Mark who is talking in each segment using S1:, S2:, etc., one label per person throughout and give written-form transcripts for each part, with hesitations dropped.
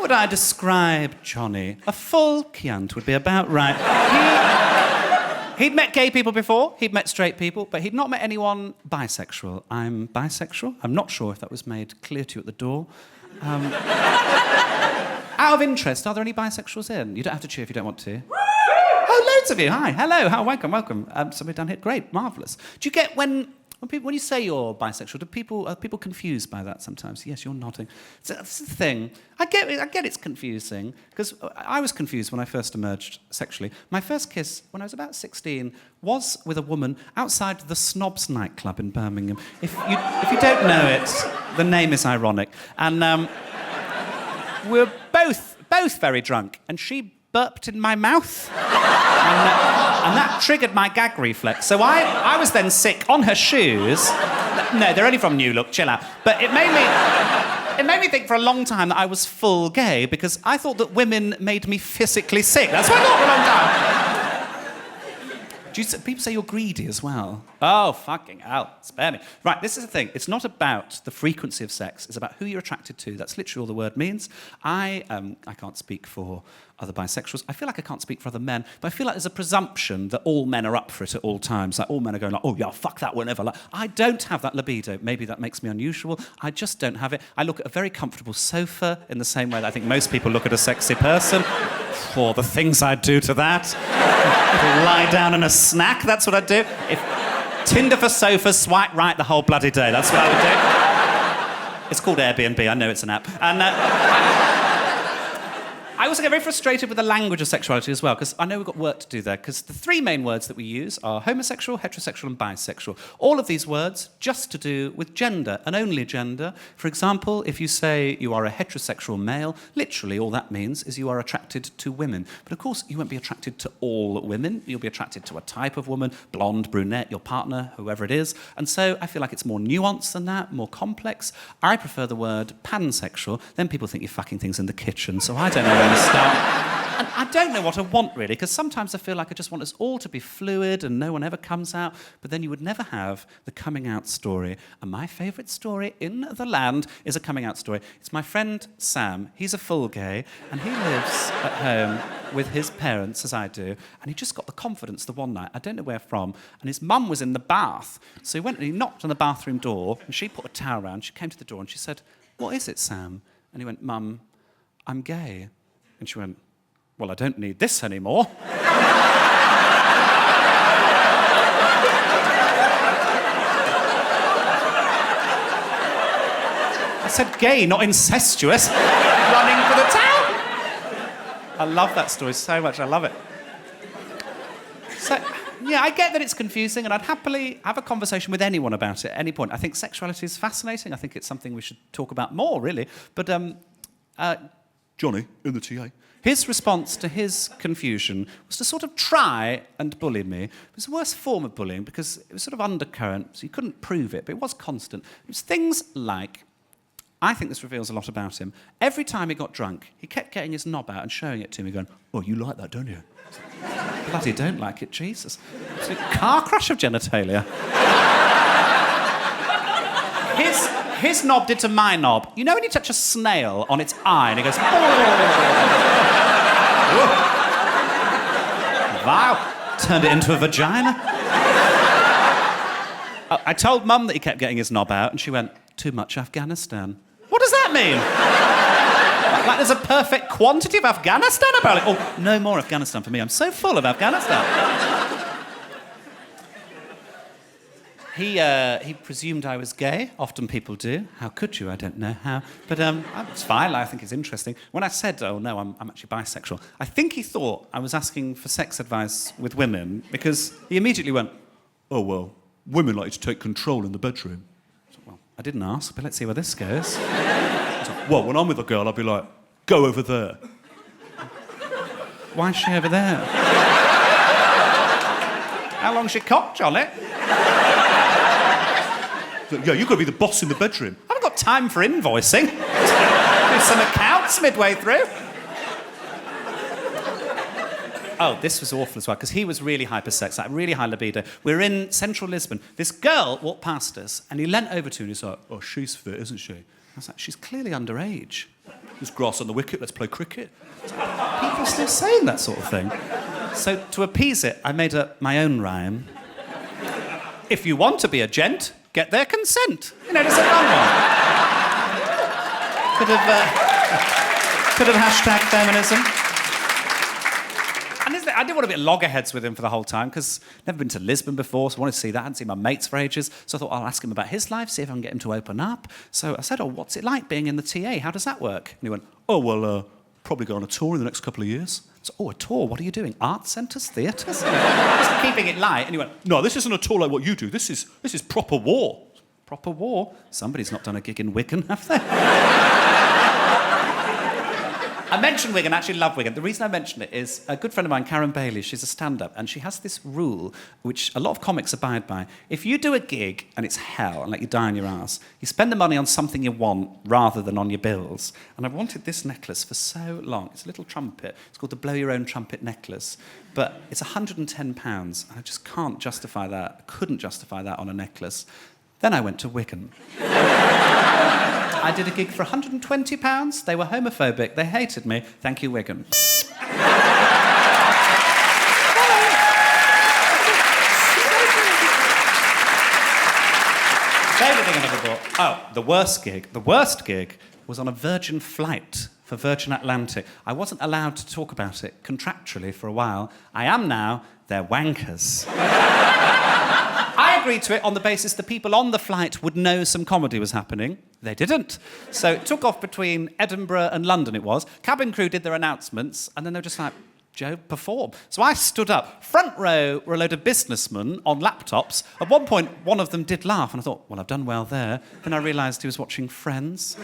S1: would I describe Johnny? A full Chianti would be about right. He'd met gay people before, he'd met straight people, but he'd not met anyone bisexual. I'm bisexual. I'm not sure if that was made clear to you at the door. Out of interest, are there any bisexuals in? You don't have to cheer if you don't want to. Oh, loads of you. Hi, hello, welcome. Somebody down here, great, marvellous. Do you get when you say you're bisexual, are people confused by that sometimes? Yes, you're nodding. So that's the thing. I get it's confusing, because I was confused when I first emerged sexually. My first kiss, when I was about 16, was with a woman outside the Snobs nightclub in Birmingham. If you don't know it, the name is ironic. And we were both very drunk, and she burped in my mouth. And that triggered my gag reflex. So I was then sick on her shoes. No, they're only from New Look, chill out. But it made me think for a long time that I was full gay, because I thought that women made me physically sick. That's what I thought for a long time. People say you're greedy as well. Oh, fucking hell, spare me. Right, this is the thing. It's not about the frequency of sex. It's about who you're attracted to. That's literally all the word means. I can't speak for other bisexuals. I feel like I can't speak for other men, but I feel like there's a presumption that all men are up for it at all times. Like, all men are going like, oh, yeah, fuck that whenever. Like, I don't have that libido. Maybe that makes me unusual. I just don't have it. I look at a very comfortable sofa in the same way that I think most people look at a sexy person. For the things I'd do to that. Lie down in a snack, that's what I'd do. If Tinder for sofa, swipe right the whole bloody day. That's what I would do. It's called Airbnb, I know it's an app. And I also get very frustrated with the language of sexuality as well, because I know we've got work to do there, because the three main words that we use are homosexual, heterosexual, and bisexual. All of these words just to do with gender, and only gender. For example, if you say you are a heterosexual male, literally all that means is you are attracted to women. But of course, you won't be attracted to all women. You'll be attracted to a type of woman, blonde, brunette, your partner, whoever it is. And so I feel like it's more nuanced than that, more complex. I prefer the word pansexual. Then people think you're fucking things in the kitchen, so I don't know where to start. And I don't know what I want, really, because sometimes I feel like I just want us all to be fluid and no one ever comes out, but then you would never have the coming out story. And my favourite story in the land is a coming out story. It's my friend Sam. He's a full gay, and he lives at home with his parents, as I do, and he just got the confidence the one night, I don't know where from, and his mum was in the bath. So he went and he knocked on the bathroom door, and she put a towel around. She came to the door and she said, "What is it, Sam?" And he went, "Mum, I'm gay." And she went, "Well, I don't need this anymore." I said gay, not incestuous. Running for the towel. I love that story so much. I love it. So, yeah, I get that it's confusing, and I'd happily have a conversation with anyone about it at any point. I think sexuality is fascinating. I think it's something we should talk about more, really. But Johnny, in the TA, his response to his confusion was to sort of try and bully me. It was the worst form of bullying because it was sort of undercurrent, so you couldn't prove it, but it was constant. It was things like, I think this reveals a lot about him. Every time he got drunk, he kept getting his knob out and showing it to me, going, "Oh, you like that, don't you?" Bloody don't like it, Jesus. It's a car crash of genitalia. His knob did to my knob. You know when you touch a snail on its eye and it goes, wow, turned it into a vagina. I told Mum that he kept getting his knob out, and she went, "Too much Afghanistan." What does that mean? Like there's a perfect quantity of Afghanistan about it. Oh, no more Afghanistan for me. I'm so full of Afghanistan. He presumed I was gay. Often people do. How could you? I don't know how. But it's fine. I think it's interesting. When I said, "Oh, no, I'm actually bisexual," I think he thought I was asking for sex advice with women, because he immediately went, "Oh, well, women like to take control in the bedroom." So, well, I didn't ask, but let's see where this goes. So, well, when I'm with a girl, I'll be like, "Go over there." Why is she over there? How long's your cock, Johnny? "Yeah, you've got to be the boss in the bedroom." I haven't got time for invoicing. Do some accounts midway through. Oh, this was awful as well, because he was really hypersex, like really high libido. We were in central Lisbon. This girl walked past us, and he leant over to her and he's like, "Oh, she's fit, isn't she?" I was like, "She's clearly underage." There's grass on the wicket, let's play cricket. People are still saying that sort of thing. So to appease it, I made up my own rhyme. If you want to be a gent, get their consent. You know, just a fun one. Could have hashtag feminism. And I didn't want to be at loggerheads with him for the whole time, because I've never been to Lisbon before, so I wanted to see that. I hadn't seen my mates for ages, so I thought I'll ask him about his life, see if I can get him to open up. So I said, what's it like being in the TA? How does that work? And he went, probably go on a tour in the next couple of years. So, a tour? What are you doing? Art centres? Theatres? Just keeping it light. And he went, no, this isn't a tour like what you do. This is proper war. Proper war? Somebody's not done a gig in Wigan, have they? I mentioned Wigan, I actually love Wigan. The reason I mention it is a good friend of mine, Karen Bailey, she's a stand-up, and she has this rule, which a lot of comics abide by. If you do a gig and it's hell, and you die on your ass, you spend the money on something you want rather than on your bills. And I've wanted this necklace for so long. It's a little trumpet. It's called the Blow Your Own Trumpet necklace. But it's £110, and I just can't justify that. I couldn't justify that on a necklace. Then I went to Wigan. I did a gig for £120. They were homophobic. They hated me. Thank you, Wigan. Favourite thing I've ever bought. Oh, the worst gig. The worst gig was on a Virgin flight for Virgin Atlantic. I wasn't allowed to talk about it contractually for a while. I am now. They're wankers. I agreed to it on the basis the people on the flight would know some comedy was happening. They didn't. So it took off between Edinburgh and London, it was. Cabin crew did their announcements, and then they were just like, Joe, perform. So I stood up. Front row were a load of businessmen on laptops. At one point, one of them did laugh, and I thought, well, I've done well there. Then I realised he was watching Friends.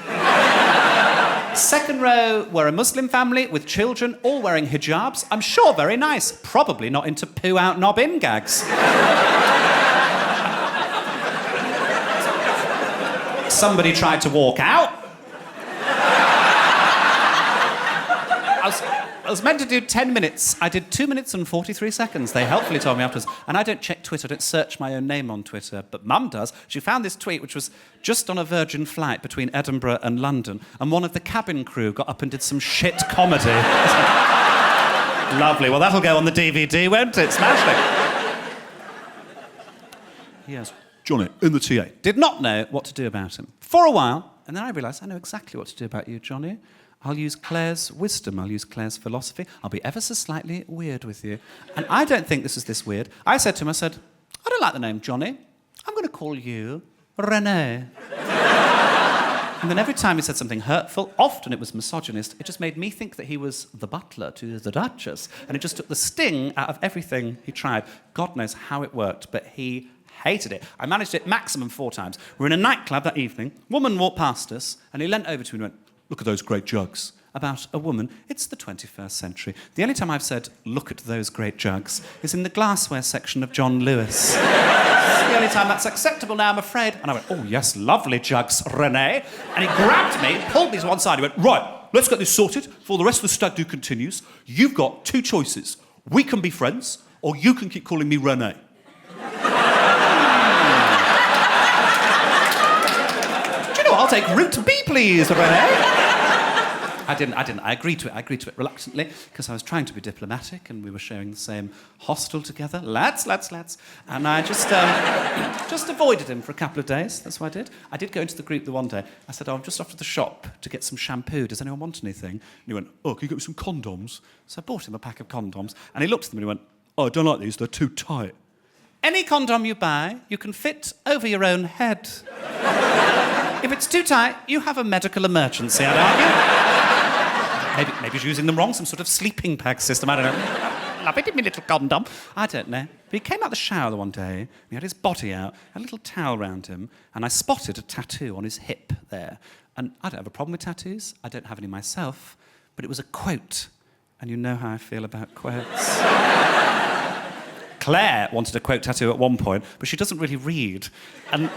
S1: Second row were a Muslim family with children, all wearing hijabs. I'm sure very nice. Probably not into poo-out knob-in gags. Somebody tried to walk out. I was meant to do 10 minutes. I did 2 minutes and 43 seconds. They helpfully told me afterwards. And I don't check Twitter. I don't search my own name on Twitter. But Mum does. She found this tweet, which was just on a Virgin flight between Edinburgh and London. And one of the cabin crew got up and did some shit comedy. Lovely. Well, that'll go on the DVD, won't it? Smash it. Yes. Johnny, in the TA. Did not know what to do about him. For a while. And then I realised I know exactly what to do about you, Johnny. I'll use Claire's wisdom. I'll use Claire's philosophy. I'll be ever so slightly weird with you. And I don't think this is this weird. I said to him, I don't like the name Johnny. I'm going to call you René. And then every time he said something hurtful, often it was misogynist, it just made me think that he was the butler to the Duchess. And it just took the sting out of everything he tried. God knows how it worked, but he hated it. I managed it maximum 4 times. We're in a nightclub that evening. Woman walked past us, and he leant over to me and went, look at those great jugs. About a woman. It's the 21st century. The only time I've said, look at those great jugs, is in the glassware section of John Lewis. It's the only time that's acceptable now, I'm afraid. And I went, oh, yes, lovely jugs, René. And he grabbed me, pulled me to one side. He went, right, let's get this sorted before the rest of the stag do continues. You've got 2 choices. We can be friends, or you can keep calling me René. Do you know what? I'll take route B, please, René. I didn't. I agreed to it reluctantly, because I was trying to be diplomatic and we were sharing the same hostel together. Lads. And I just avoided him for a couple of days. That's what I did. I did go into the group the one day. I said, I'm just off to the shop to get some shampoo. Does anyone want anything? And he went, oh, can you get me some condoms? So I bought him a pack of condoms. And he looked at them and he went, oh, I don't like these. They're too tight. Any condom you buy, you can fit over your own head. If it's too tight, you have a medical emergency, I'd argue. Maybe he's using them wrong, some sort of sleeping bag system, I don't know. Love it, me little condom. I don't know. But he came out the shower the one day, he had his body out, a little towel round him, and I spotted a tattoo on his hip there. And I don't have a problem with tattoos. I don't have any myself. But it was a quote. And you know how I feel about quotes. Claire wanted a quote tattoo at one point, but she doesn't really read. And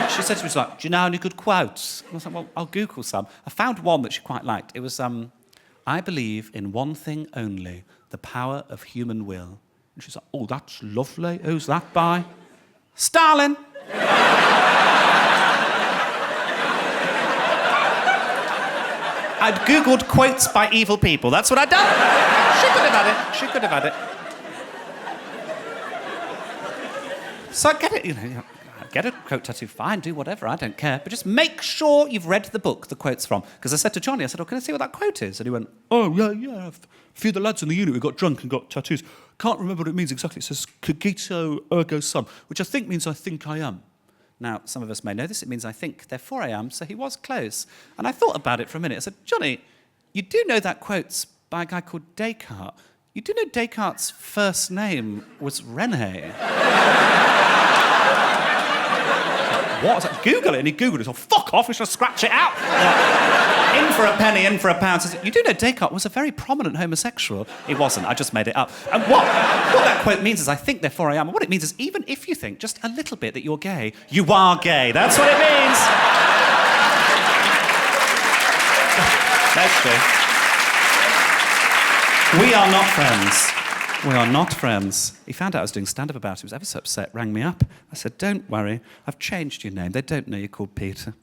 S1: she said to me, like, do you know any good quotes? And I was like, well, I'll Google some. I found one that she quite liked. It was, I believe in one thing only, the power of human will. And she's like, oh, that's lovely. Who's that by? Stalin. I'd Googled quotes by evil people. That's what I'd done. She could have had it. She could have had it. So I get it, get a quote tattoo, fine, do whatever, I don't care. But just make sure you've read the book the quote's from. Because I said to Johnny, I said, can I see what that quote is? And he went, yeah. A few of the lads in the unit who got drunk and got tattoos. Can't remember what it means exactly. It says, cogito ergo sum, which I think means I think I am. Now, some of us may know this. It means I think, therefore I am. So he was close. And I thought about it for a minute. I said, Johnny, you do know that quote's by a guy called Descartes. You do know Descartes' first name was René. What? I said, Google it. And he Googled it. So, fuck off, we should scratch it out. In for a penny, in for a pound. So, you do know Descartes was a very prominent homosexual. He wasn't. I just made it up. And what that quote means is, I think, therefore I am. And what it means is, even if you think just a little bit that you're gay, you are gay. That's what it means. That's true. We are not friends. We are not friends. He found out I was doing stand-up about it. He was ever so upset, rang me up. I said, don't worry, I've changed your name. They don't know you're called Peter.